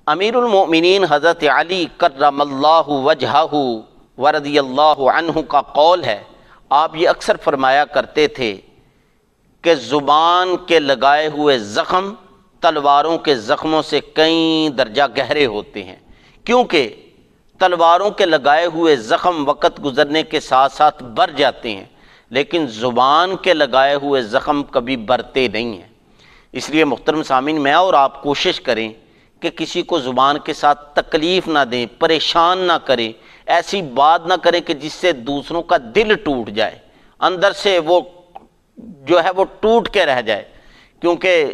امیر المؤمنین حضرت علی کرم اللہ وجہہ ورضی اللہ عنہ کا قول ہے، آپ یہ اکثر فرمایا کرتے تھے کہ زبان کے لگائے ہوئے زخم تلواروں کے زخموں سے کئی درجہ گہرے ہوتے ہیں، کیونکہ تلواروں کے لگائے ہوئے زخم وقت گزرنے کے ساتھ ساتھ بڑھ جاتے ہیں، لیکن زبان کے لگائے ہوئے زخم کبھی بڑھتے نہیں ہیں۔ اس لیے محترم سامعین، میں اور آپ کوشش کریں کہ کسی کو زبان کے ساتھ تکلیف نہ دیں، پریشان نہ کریں، ایسی بات نہ کریں کہ جس سے دوسروں کا دل ٹوٹ جائے، اندر سے وہ جو ہے وہ ٹوٹ کے رہ جائے، کیونکہ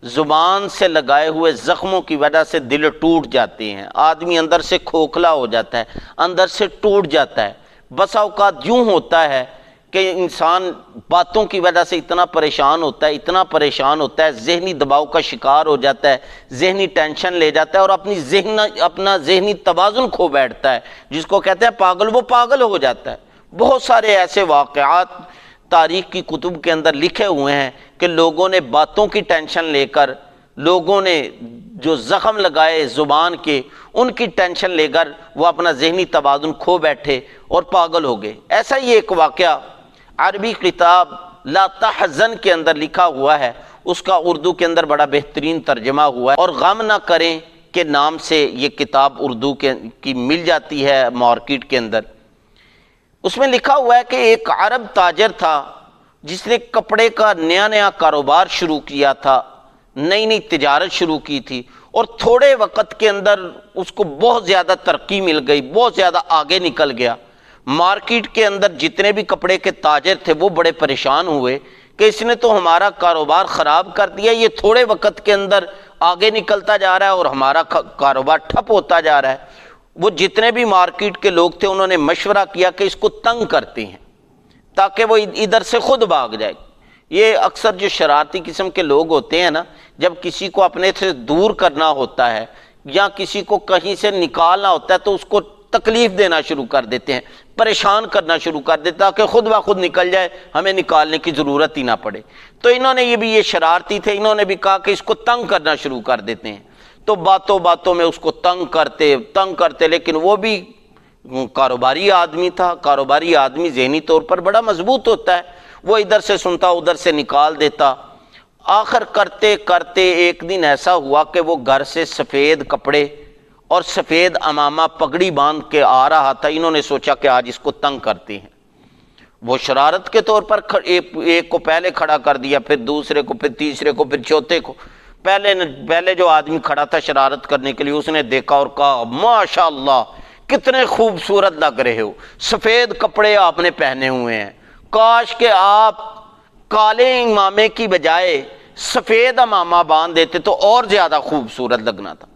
زبان سے لگائے ہوئے زخموں کی وجہ سے دل ٹوٹ جاتے ہیں، آدمی اندر سے کھوکھلا ہو جاتا ہے، اندر سے ٹوٹ جاتا ہے۔ بسا اوقات یوں ہوتا ہے کہ انسان باتوں کی وجہ سے اتنا پریشان ہوتا ہے، ذہنی دباؤ کا شکار ہو جاتا ہے، ذہنی ٹینشن لے جاتا ہے اور اپنا ذہنی توازن کھو بیٹھتا ہے، جس کو کہتے ہیں پاگل، وہ پاگل ہو جاتا ہے۔ بہت سارے ایسے واقعات تاریخ کی کتب کے اندر لکھے ہوئے ہیں کہ لوگوں نے باتوں کی ٹینشن لے کر، لوگوں نے جو زخم لگائے زبان کے، ان کی ٹینشن لے کر وہ اپنا ذہنی توازن کھو بیٹھے اور پاگل ہو گئے۔ ایسا ہی ایک واقعہ عربی کتاب لا تحزن کے اندر لکھا ہوا ہے، اس کا اردو کے اندر بڑا بہترین ترجمہ ہوا ہے، اور غم نہ کریں کے نام سے یہ کتاب اردو کی مل جاتی ہے مارکیٹ کے اندر۔ اس میں لکھا ہوا ہے کہ ایک عرب تاجر تھا جس نے کپڑے کا نیا کاروبار شروع کیا تھا، نئی تجارت شروع کی تھی، اور تھوڑے وقت کے اندر اس کو بہت زیادہ ترقی مل گئی، بہت زیادہ آگے نکل گیا۔ مارکیٹ کے اندر جتنے بھی کپڑے کے تاجر تھے وہ بڑے پریشان ہوئے کہ اس نے تو ہمارا کاروبار خراب کر دیا، یہ تھوڑے وقت کے اندر آگے نکلتا جا رہا ہے اور ہمارا کاروبار ٹھپ ہوتا جا رہا ہے۔ وہ جتنے بھی مارکیٹ کے لوگ تھے انہوں نے مشورہ کیا کہ اس کو تنگ کرتے ہیں تاکہ وہ ادھر سے خود بھاگ جائے۔ یہ اکثر جو شرارتی قسم کے لوگ ہوتے ہیں نا، جب کسی کو اپنے سے دور کرنا ہوتا ہے یا کسی کو کہیں سے نکالنا ہوتا ہے تو اس کو تکلیف دینا شروع کر دیتے ہیں، پریشان کرنا شروع کر دیتے تاکہ خود بخود نکل جائے، ہمیں نکالنے کی ضرورت ہی نہ پڑے۔ تو انہوں نے یہ شرارتی تھے، انہوں نے بھی کہا کہ اس کو تنگ کرنا شروع کر دیتے ہیں۔ تو باتوں میں اس کو تنگ کرتے، لیکن وہ بھی کاروباری آدمی تھا۔ کاروباری آدمی ذہنی طور پر بڑا مضبوط ہوتا ہے، وہ ادھر سے سنتا ادھر سے نکال دیتا۔ آخر کرتے ایک دن ایسا ہوا کہ وہ گھر سے سفید کپڑے اور سفید عمامہ پگڑی باندھ کے آ رہا تھا۔ انہوں نے سوچا کہ آج اس کو تنگ کرتے ہیں۔ وہ شرارت کے طور پر ایک کو پہلے کھڑا کر دیا، پھر دوسرے کو، پھر تیسرے کو، پھر چوتھے کو۔ پہلے جو آدمی کھڑا تھا شرارت کرنے کے لیے، اس نے دیکھا اور کہا ماشاءاللہ کتنے خوبصورت لگ رہے ہو، سفید کپڑے آپ نے پہنے ہوئے ہیں، کاش کہ آپ کالے امامے کی بجائے سفید امامہ باندھ دیتے تو اور زیادہ خوبصورت لگنا تھا۔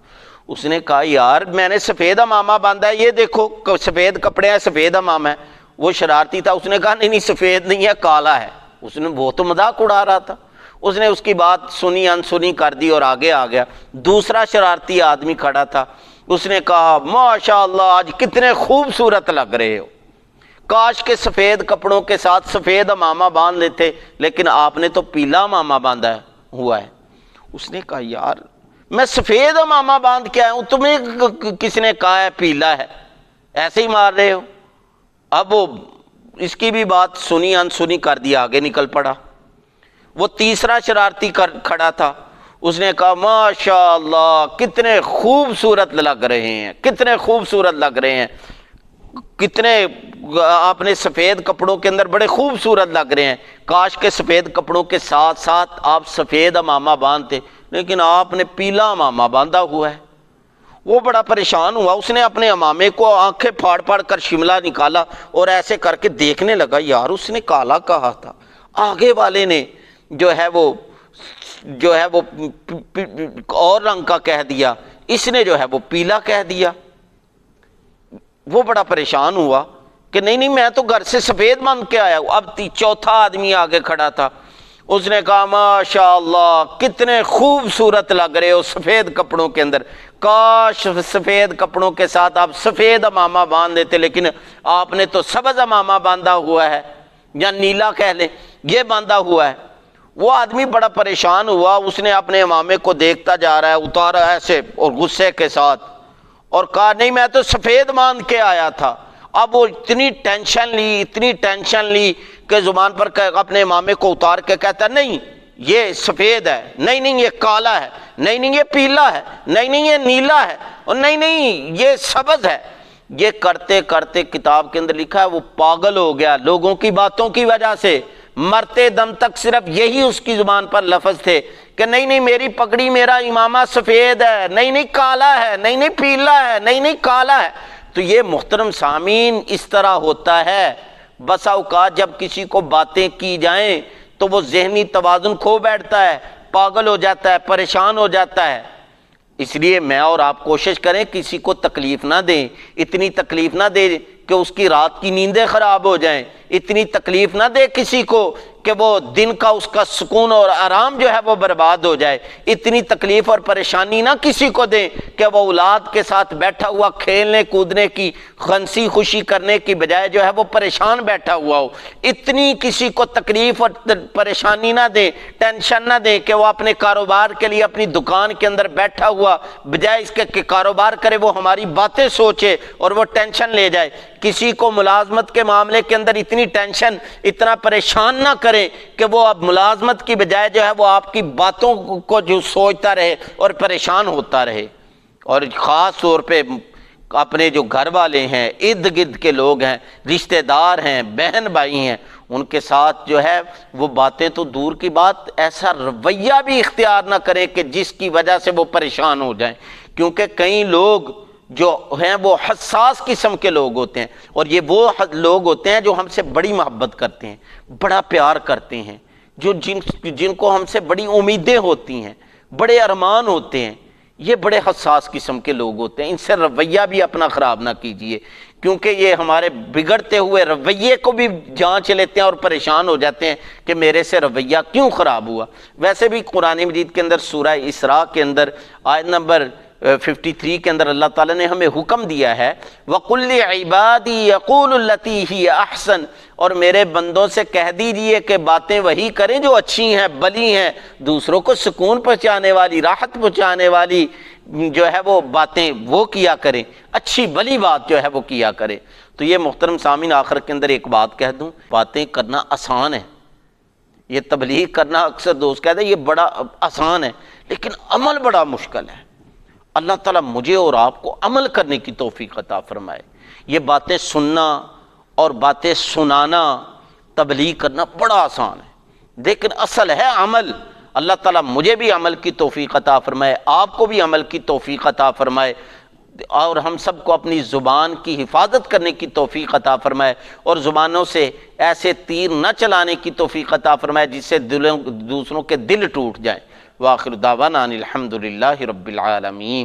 اس نے کہا یار میں نے سفید امامہ باندھا ہے، یہ دیکھو سفید کپڑے ہیں، سفید امامہ ہے۔ وہ شرارتی تھا، اس نے کہا نہیں سفید نہیں ہے، کالا ہے۔ وہ تو مذاق اڑا رہا تھا۔ اس نے اس کی بات سنی انسنی کر دی اور آگے آ گیا۔ دوسرا شرارتی آدمی کھڑا تھا، اس نے کہا ماشاءاللہ آج کتنے خوبصورت لگ رہے ہو، کاش کے سفید کپڑوں کے ساتھ سفید امامہ باندھ لیتے، لیکن آپ نے تو پیلا امامہ باندھا ہوا ہے۔ اس نے کہا یار میں سفید امامہ باندھ کے آیا ہوں، تمہیں کس نے کہا ہے پیلا ہے، ایسے ہی مار رہے ہو۔ اب وہ اس کی بھی بات سنی انسنی کر دی، آگے نکل پڑا۔ وہ تیسرا شرارتی کھڑا تھا، اس نے کہا ماشاءاللہ کتنے خوبصورت لگ رہے ہیں، کتنے خوبصورت لگ رہے ہیں، کتنے آپ نے سفید کپڑوں کے اندر بڑے خوبصورت لگ رہے ہیں، کاش کے سفید کپڑوں کے ساتھ ساتھ آپ سفید امامہ باندھتے، لیکن آپ نے پیلا امامہ باندھا ہوا ہے۔ وہ بڑا پریشان ہوا، اس نے اپنے امامے کو آنکھیں پھاڑ کر شملہ نکالا اور ایسے کر کے دیکھنے لگا، یار اس نے کالا کہا تھا، آگے والے نے جو ہے وہ اور رنگ کا کہہ دیا، اس نے جو ہے وہ پیلا کہہ دیا۔ وہ بڑا پریشان ہوا کہ نہیں میں تو گھر سے سفید باندھ کے آیا ہوں۔ اب چوتھا آدمی آگے کھڑا تھا، اس نے کہا ماشاءاللہ کتنے خوبصورت لگ رہے ہو سفید کپڑوں کے اندر، کاش سفید کپڑوں کے ساتھ آپ سفید امامہ باندھ دیتے، لیکن آپ نے تو سبز امامہ باندھا ہوا ہے، یا نیلا کہہ لیں، یہ باندھا ہوا ہے۔ وہ آدمی بڑا پریشان ہوا، اس نے اپنے امامے کو دیکھتا جا رہا ہے، اتارا ایسے اور غصے کے ساتھ، اور کہا نہیں میں تو سفید مان کے آیا تھا۔ اب وہ اتنی ٹینشن لی کہ زبان پر اپنے امامے کو اتار کے کہتا نہیں یہ سفید ہے، نہیں یہ کالا ہے، نہیں یہ پیلا ہے، نہیں یہ نیلا ہے، اور نہیں یہ سبز ہے۔ یہ کرتے کرتے کتاب کے اندر لکھا ہے وہ پاگل ہو گیا لوگوں کی باتوں کی وجہ سے، مرتے دم تک صرف یہی اس کی زبان پر لفظ تھے کہ نہیں میری پگڑی میرا امامہ سفید ہے، نہیں کالا ہے، نہیں پیلا ہے، نہیں کالا ہے۔ تو یہ محترم سامعین اس طرح ہوتا ہے، بسا اوقات جب کسی کو باتیں کی جائیں تو وہ ذہنی توازن کھو بیٹھتا ہے، پاگل ہو جاتا ہے، پریشان ہو جاتا ہے۔ اس لیے میں اور آپ کوشش کریں کسی کو تکلیف نہ دیں، اتنی تکلیف نہ دیں کہ اس کی رات کی نیندیں خراب ہو جائیں، اتنی تکلیف نہ دے کسی کو کہ وہ دن کا اس کا سکون اور آرام جو ہے وہ برباد ہو جائے، اتنی تکلیف اور پریشانی نہ کسی کو دیں کہ وہ اولاد کے ساتھ بیٹھا ہوا کھیلنے کودنے کی ہنسی خوشی کرنے کی بجائے جو ہے وہ پریشان بیٹھا ہوا ہو، اتنی کسی کو تکلیف اور پریشانی نہ دیں، ٹینشن نہ دیں کہ وہ اپنے کاروبار کے لیے اپنی دکان کے اندر بیٹھا ہوا بجائے اس کے کہ کاروبار کرے وہ ہماری باتیں سوچے اور وہ ٹینشن لے جائے۔ کسی کو ملازمت کے معاملے کے اندر اتنی ٹینشن اتنا پریشان نہ کریں کہ وہ اب ملازمت کی بجائے جو ہے وہ آپ کی باتوں کو جو سوچتا رہے اور پریشان ہوتا رہے۔ اور خاص طور پہ اپنے جو گھر والے ہیں، ارد گرد کے لوگ ہیں، رشتہ دار ہیں، بہن بھائی ہیں، ان کے ساتھ جو ہے وہ باتیں تو دور کی بات ایسا رویہ بھی اختیار نہ کریں کہ جس کی وجہ سے وہ پریشان ہو جائیں، کیونکہ کئی لوگ جو ہیں وہ حساس قسم کے لوگ ہوتے ہیں، اور یہ وہ لوگ ہوتے ہیں جو ہم سے بڑی محبت کرتے ہیں، بڑا پیار کرتے ہیں، جو جن کو ہم سے بڑی امیدیں ہوتی ہیں، بڑے ارمان ہوتے ہیں، یہ بڑے حساس قسم کے لوگ ہوتے ہیں۔ ان سے رویہ بھی اپنا خراب نہ کیجئے، کیونکہ یہ ہمارے بگڑتے ہوئے رویے کو بھی جانچ لیتے ہیں اور پریشان ہو جاتے ہیں کہ میرے سے رویہ کیوں خراب ہوا۔ ویسے بھی قرآن مجید کے اندر سورہ اسراء کے اندر آیت نمبر 53 کے اندر اللہ تعالیٰ نے ہمیں حکم دیا ہے وَقُلْ لِعِبَادِي يَقُولُ الَّتِي هِيَ أَحْسَنُ، اور میرے بندوں سے کہہ دیجئے کہ باتیں وہی کریں جو اچھی ہیں، بلی ہیں، دوسروں کو سکون پہنچانے والی، راحت پہنچانے والی جو ہے وہ باتیں وہ کیا کریں، اچھی بلی بات جو ہے وہ کیا کریں۔ تو یہ محترم سامعین آخر کے اندر ایک بات کہہ دوں، باتیں کرنا آسان ہے، یہ تبلیغ کرنا اکثر دوست کہتے ہیں یہ بڑا آسان ہے، لیکن عمل بڑا مشکل ہے۔ اللہ تعالیٰ مجھے اور آپ کو عمل کرنے کی توفیق عطا فرمائے۔ یہ باتیں سننا اور باتیں سنانا، تبلیغ کرنا بڑا آسان ہے، لیکن اصل ہے عمل۔ اللہ تعالیٰ مجھے بھی عمل کی توفیق عطا فرمائے، آپ کو بھی عمل کی توفیق عطا فرمائے، اور ہم سب کو اپنی زبان کی حفاظت کرنے کی توفیق عطا فرمائے، اور زبانوں سے ایسے تیر نہ چلانے کی توفیق عطا فرمائے جس سے دوسروں کے دل ٹوٹ جائیں۔ وآخر دعوانا ان الحمد للہ رب العالمین۔